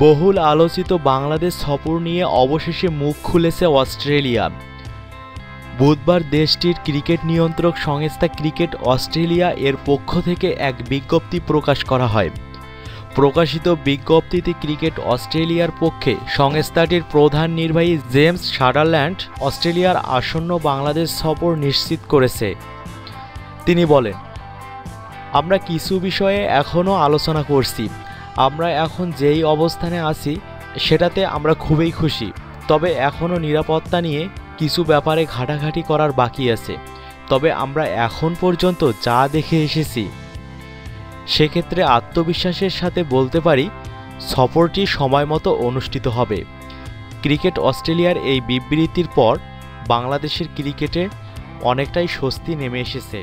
বহুল আলোচিত বাংলাদেশ সফর নিয়ে অবশেষে মুখ খুলেছে অস্ট্রেলিয়া। বুধবার দেশটির ক্রিকেট নিয়ন্ত্রক সংস্থা ক্রিকেট অস্ট্রেলিয়া এর পক্ষ থেকে এক বিজ্ঞপ্তি প্রকাশ করা হয়। প্রকাশিত বিজ্ঞপ্তিতে ক্রিকেট অস্ট্রেলিয়ার পক্ষে সংস্থাটির প্রধান নির্বাহী জেমস সাদারল্যান্ড অস্ট্রেলিয়ার আসন্ন বাংলাদেশ সফর নিশ্চিত করেছে। তিনি বলেন, আমরা কিছু বিষয়ে এখনও আলোচনা করছি। আমরা এখন যেই অবস্থানে আছি সেটাতে আমরা খুবই খুশি, তবে এখনও নিরাপত্তা নিয়ে কিছু ব্যাপারে ঘাটাঘাটি করার বাকি আছে। তবে আমরা এখন পর্যন্ত যা দেখে এসেছি সেক্ষেত্রে আত্মবিশ্বাসের সাথে বলতে পারি সফরটি সময়মতো অনুষ্ঠিত হবে। ক্রিকেট অস্ট্রেলিয়ার এই বিবৃতির পর বাংলাদেশের ক্রিকেটে অনেকটাই স্বস্তি নেমে এসেছে।